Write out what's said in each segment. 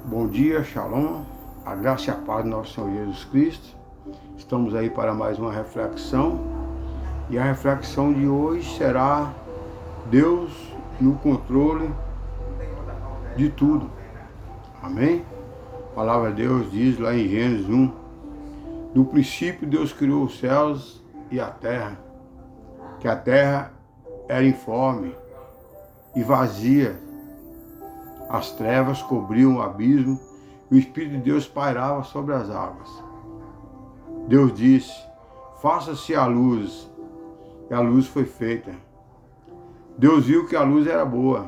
Bom dia, Shalom, a graça e a paz do nosso Senhor Jesus Cristo. Estamos aí para mais uma reflexão. E a reflexão de hoje será Deus no controle de tudo. Amém? A palavra de Deus diz lá em Gênesis 1: no princípio Deus criou os céus e a terra, que a terra era informe e vazia. As trevas cobriam o abismo e o Espírito de Deus pairava sobre as águas. Deus disse: faça-se a luz, e a luz foi feita. Deus viu que a luz era boa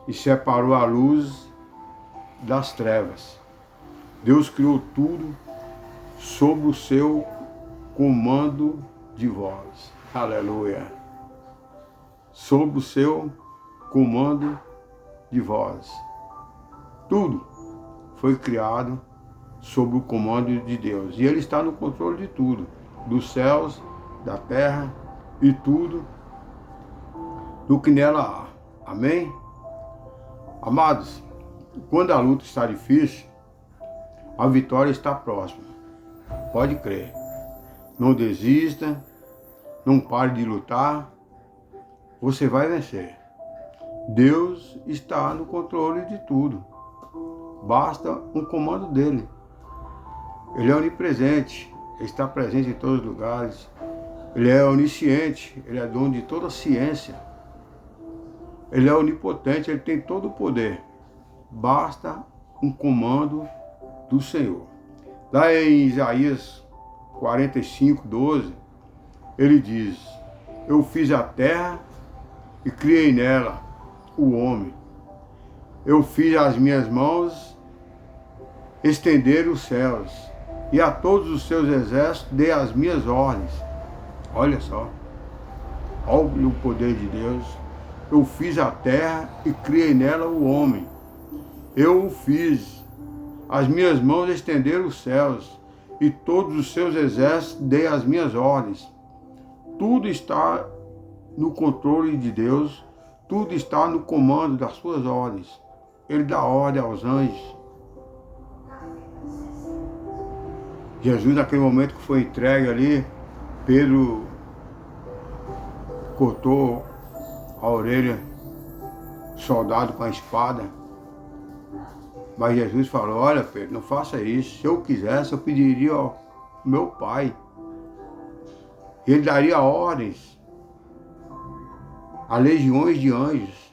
e separou a luz das trevas. Deus criou tudo sob o seu comando de voz. Aleluia! Sob o seu comando de voz. Tudo foi criado sob o comando de Deus. E Ele está no controle de tudo. Dos céus, da terra e tudo do que nela há. Amém? Amados, quando a luta está difícil, a vitória está próxima. Pode crer. Não desista, não pare de lutar. Você vai vencer. Deus está no controle de tudo. Basta um comando dele. Ele é onipresente, ele está presente em todos os lugares. Ele é onisciente, ele é dono de toda a ciência. Ele é onipotente, ele tem todo o poder. Basta um comando do Senhor. Lá em Isaías 45:12, ele diz: eu fiz a terra e criei nela o homem. Eu fiz as minhas mãos estender os céus, e a todos os seus exércitos dei as minhas ordens. Olha só, olha o poder de Deus. Eu fiz a terra e criei nela o homem. Eu o fiz, as minhas mãos estenderam os céus, e todos os seus exércitos dei as minhas ordens. Tudo está no controle de Deus. Tudo está no comando das suas ordens. Ele dá ordem aos anjos. Jesus, naquele momento que foi entregue ali, Pedro cortou a orelha do soldado com a espada. Mas Jesus falou: olha, Pedro, não faça isso. Se eu quisesse, eu pediria ao meu Pai. Ele daria ordens a legiões de anjos.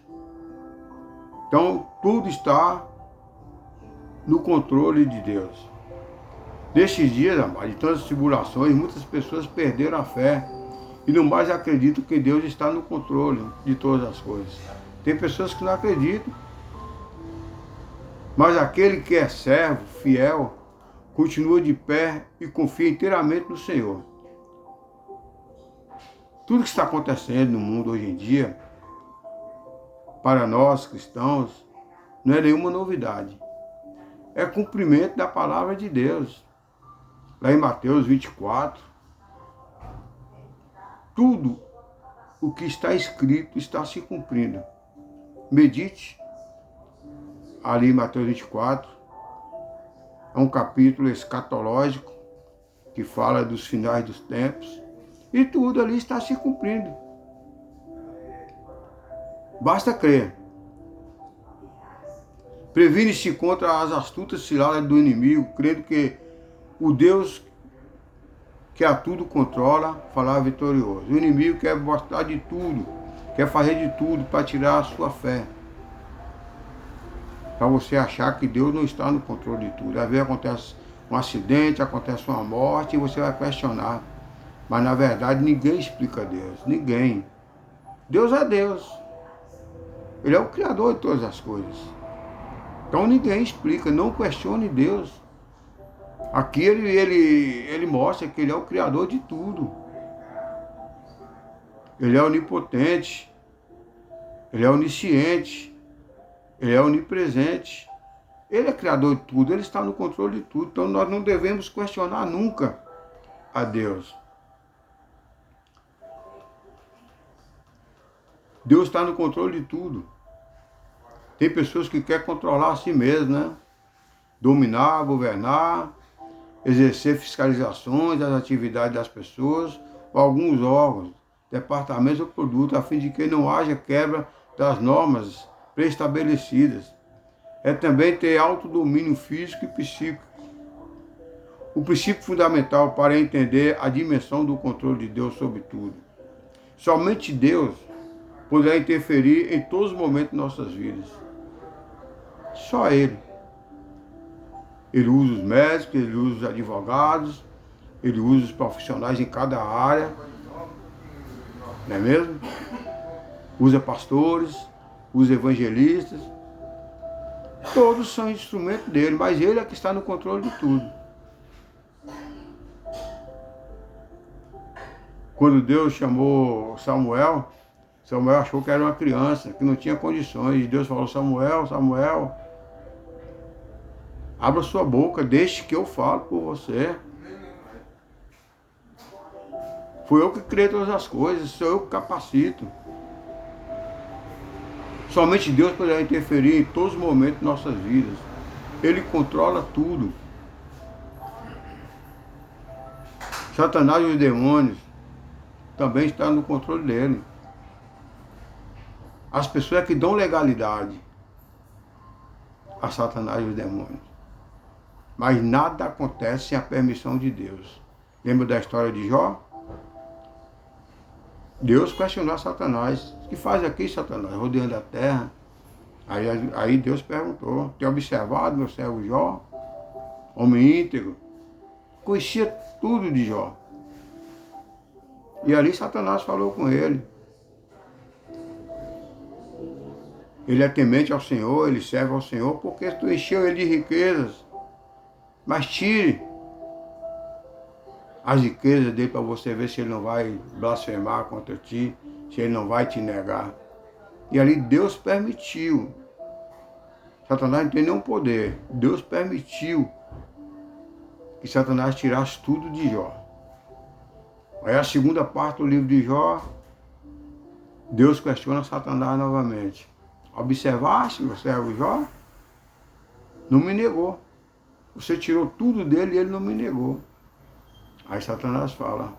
Então, tudo está no controle de Deus. Nestes dias, amados, de tantas tribulações, muitas pessoas perderam a fé e não mais acreditam que Deus está no controle de todas as coisas. Tem pessoas que não acreditam. Mas aquele que é servo, fiel, continua de pé e confia inteiramente no Senhor. Tudo que está acontecendo no mundo hoje em dia, para nós cristãos, não é nenhuma novidade. É cumprimento da palavra de Deus. Lá em Mateus 24, tudo o que está escrito está se cumprindo. Medite ali em Mateus 24, é um capítulo escatológico que fala dos finais dos tempos, e tudo ali está se cumprindo. Basta crer. Previne-se contra as astutas ciladas do inimigo, crendo que o Deus que a tudo controla falará vitorioso. O inimigo quer mostrar de tudo, quer fazer de tudo para tirar a sua fé. Para você achar que Deus não está no controle de tudo. Às vezes acontece um acidente, acontece uma morte e você vai questionar. Mas na verdade ninguém explica Deus, ninguém. Deus é Deus. Ele é o Criador de todas as coisas. Então ninguém explica, não questione Deus. Aqui ele mostra que ele é o Criador de tudo. Ele é onipotente. Ele é onisciente. Ele é onipresente. Ele é Criador de tudo, ele está no controle de tudo. Então nós não devemos questionar nunca a Deus. Deus está no controle de tudo. Tem pessoas que querem controlar a si mesmo, né? dominar, governar, exercer fiscalizações das atividades das pessoas ou alguns órgãos, departamentos ou produtos, a fim de que não haja quebra das normas pré-estabelecidas. É também ter autodomínio físico e psíquico. O princípio fundamental para entender a dimensão do controle de Deus sobre tudo. Somente Deus poderá interferir em todos os momentos de nossas vidas. Só Ele. Ele usa os médicos, Ele usa os advogados, Ele usa os profissionais em cada área. Não é mesmo? Usa pastores, usa evangelistas. Todos são instrumentos dele, mas Ele é que está no controle de tudo. Quando Deus chamou Samuel, Samuel achou que era uma criança, que não tinha condições. E Deus falou: Samuel, Samuel, abra sua boca, deixe que eu falo por você. Fui eu que criei todas as coisas, sou eu que capacito. Somente Deus poderá interferir em todos os momentos de nossas vidas. Ele controla tudo. Satanás e os demônios também estão no controle dele. As pessoas que dão legalidade a Satanás e os demônios. Mas nada acontece sem a permissão de Deus. Lembra da história de Jó? Deus questionou a Satanás: o que faz aqui, Satanás, rodeando a terra? Aí Deus perguntou: tem observado meu servo Jó? Homem íntegro. Conhecia tudo de Jó. E ali Satanás falou com ele: ele é temente ao Senhor, ele serve ao Senhor, porque tu encheu ele de riquezas. Mas tire as riquezas dele para você ver se ele não vai blasfemar contra ti, se ele não vai te negar. E ali Deus permitiu. Satanás não tem nenhum poder. Deus permitiu que Satanás tirasse tudo de Jó. Aí a segunda parte do livro de Jó, Deus questiona Satanás novamente: observaste meu servo Jó? Não me negou. Você tirou tudo dele e ele não me negou. Aí Satanás fala: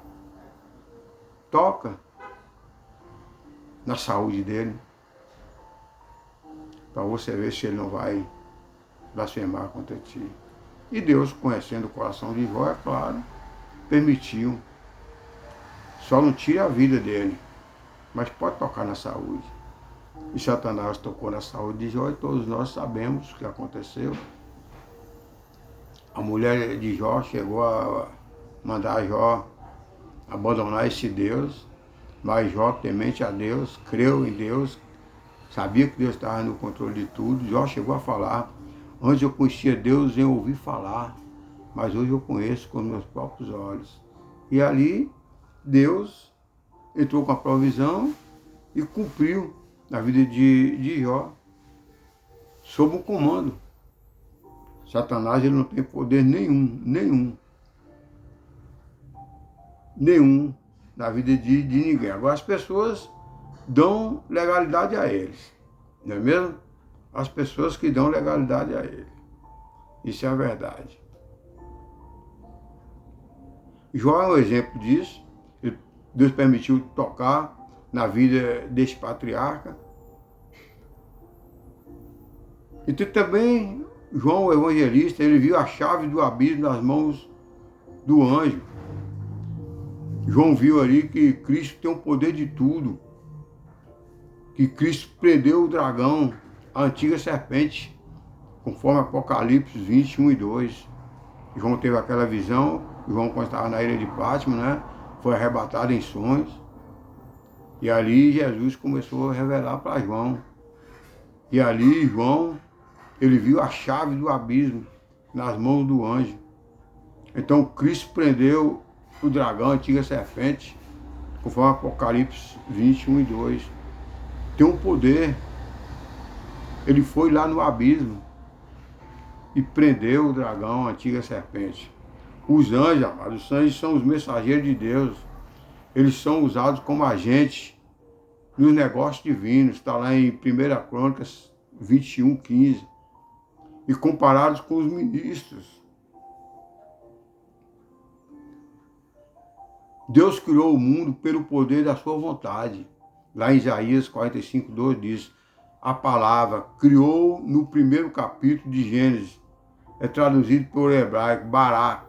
toca na saúde dele, para você ver se ele não vai blasfemar contra ti. E Deus, conhecendo o coração de Jó, é claro, permitiu. Só não tire a vida dele, mas pode tocar na saúde. E Satanás tocou na saúde de Jó e todos nós sabemos o que aconteceu. A mulher de Jó chegou a mandar Jó abandonar esse Deus, mas Jó, temente a Deus, creu em Deus, sabia que Deus estava no controle de tudo. Jó chegou a falar: antes eu conhecia Deus em ouvir falar, mas hoje eu conheço com meus próprios olhos. E ali Deus entrou com a provisão e cumpriu na vida de Jó, sob um comando. Satanás, ele não tem poder nenhum na vida de ninguém. Agora as pessoas dão legalidade a eles, não é mesmo? As pessoas que dão legalidade a ele. Isso é a verdade. Jó é um exemplo disso. Deus permitiu tocar na vida desse patriarca. E também João, o evangelista, ele viu a chave do abismo nas mãos do anjo. João viu ali que Cristo tem o poder de tudo. Que Cristo prendeu o dragão, a antiga serpente, conforme Apocalipse 21 e 2. João teve aquela visão. João, quando estava na ilha de Pátmos, né, foi arrebatado em sonhos. E ali Jesus começou a revelar para João. E ali João, ele viu a chave do abismo nas mãos do anjo. Então Cristo prendeu o dragão, a antiga serpente, conforme Apocalipse 21 e 2. Tem um poder. Ele foi lá no abismo e prendeu o dragão, a antiga serpente. Os anjos, amados, os anjos são os mensageiros de Deus. Eles são usados como agentes nos negócios divinos. Está lá em 1 Crônicas 21, 15. e comparados com os ministros. Deus criou o mundo pelo poder da sua vontade. Lá em Isaías 45:2 diz, a palavra criou no primeiro capítulo de Gênesis. É traduzido por hebraico, bará,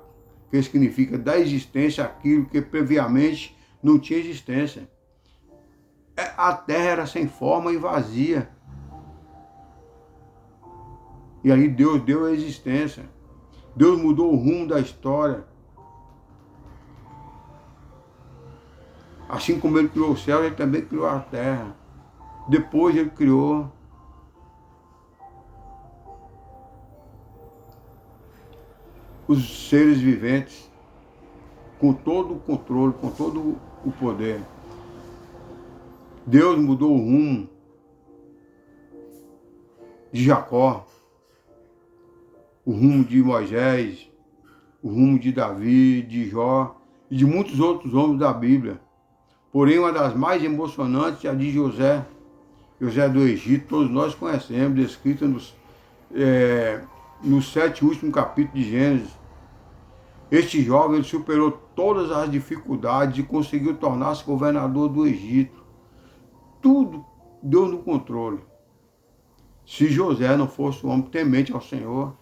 que significa dar existência àquilo que previamente não tinha existência. A terra era sem forma e vazia. E aí Deus deu a existência. Deus mudou o rumo da história. Assim como ele criou o céu, ele também criou a terra. Depois ele criou os seres viventes com todo o controle, com todo o poder. Deus mudou o rumo de Jacó, o rumo de Moisés, o rumo de Davi, de Jó e de muitos outros homens da Bíblia. Porém, uma das mais emocionantes é a de José. José do Egito, todos nós conhecemos, descrita nos 7 últimos capítulos de Gênesis. Este jovem ele superou todas as dificuldades e conseguiu tornar-se governador do Egito. Tudo Deus no controle. Se José não fosse um homem temente ao Senhor,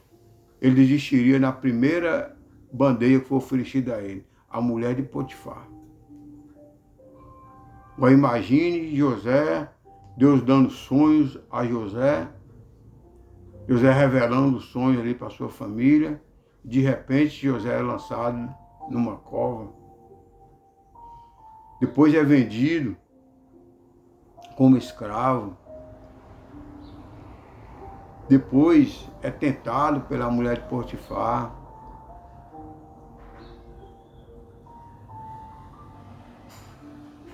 ele desistiria na primeira bandeja que foi oferecida a ele, a mulher de Potifar. Agora imagine José, Deus dando sonhos a José, José revelando os sonhos ali para sua família. De repente, José é lançado numa cova. Depois é vendido como escravo. Depois é tentado pela mulher de Potifar.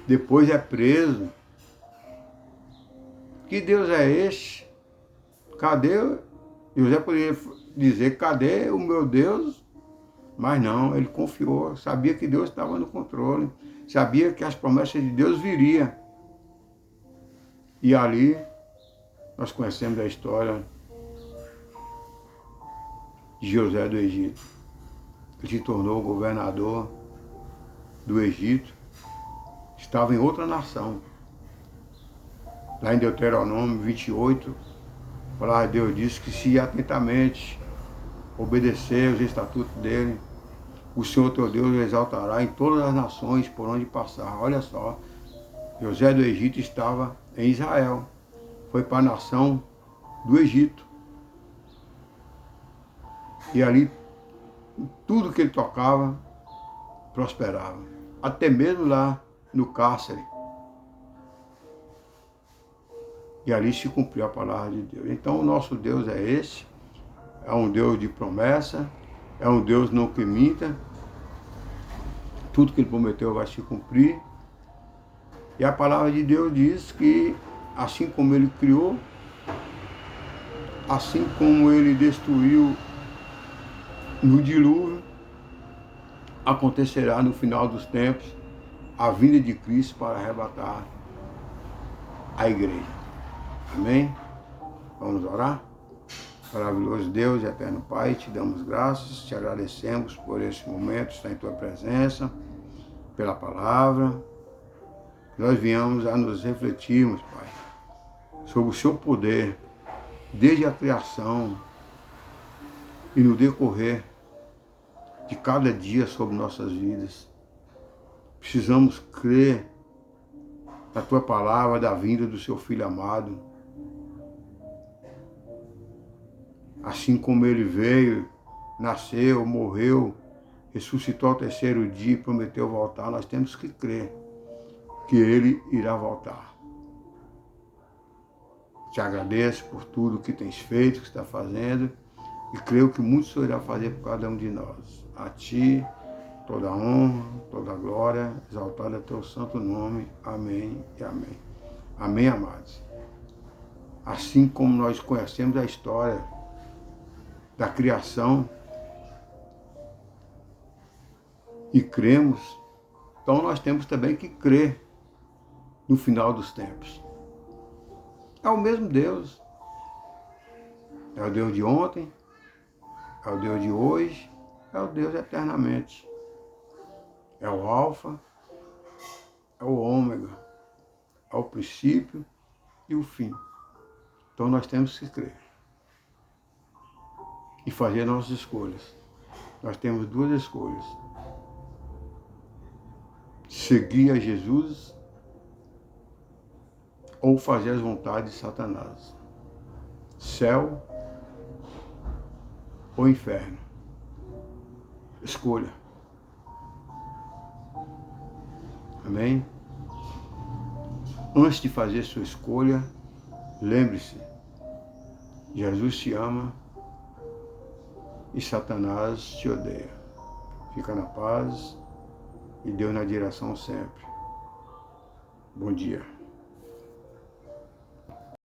Depois é preso. Que Deus é este? Cadê? José poderia dizer, cadê o meu Deus? Mas não, ele confiou, sabia que Deus estava no controle, sabia que as promessas de Deus viriam. E ali, nós conhecemos a história de José do Egito. Ele se tornou governador do Egito, estava em outra nação. Lá em Deuteronômio 28, a palavra de Deus diz que se atentamente obedecer os estatutos dele, o Senhor teu Deus o exaltará em todas as nações por onde passar. Olha só, José do Egito estava em Israel, foi para a nação do Egito. E ali, tudo que ele tocava, prosperava. Até mesmo lá no cárcere. E ali se cumpriu a palavra de Deus. Então o nosso Deus é esse, é um Deus de promessa, é um Deus não que minta, tudo que ele prometeu vai se cumprir. E a palavra de Deus diz que assim como ele criou, assim como ele destruiu no dilúvio, acontecerá no final dos tempos a vinda de Cristo para arrebatar a igreja. Amém? Vamos orar? Maravilhoso Deus e eterno Pai, te damos graças, te agradecemos por esse momento, estar em tua presença, pela palavra. Nós viemos a nos refletirmos, Pai, sobre o seu poder, desde a criação e no decorrer de cada dia sobre nossas vidas. Precisamos crer na tua palavra da vinda do seu Filho amado. Assim como ele veio, nasceu, morreu, ressuscitou ao terceiro dia e prometeu voltar, nós temos que crer que ele irá voltar. Te agradeço por tudo que tens feito, que está fazendo, e creio que muito o Senhor irá fazer por cada um de nós. A ti, toda a honra, toda a glória, exaltado é teu santo nome. Amém e amém. Amém, amados. Assim como nós conhecemos a história da criação e cremos, então nós temos também que crer no final dos tempos. É o mesmo Deus. É o Deus de ontem, é o Deus de hoje, é o Deus eternamente. É o Alfa, é o Ômega, é o princípio e o fim. Então nós temos que crer e fazer nossas escolhas. Nós temos duas escolhas: seguir a Jesus ou fazer as vontades de Satanás. Céu ou inferno. Escolha. Amém? Antes de fazer sua escolha, lembre-se, Jesus te ama e Satanás te odeia. Fica na paz e Deus na direção sempre. Bom dia.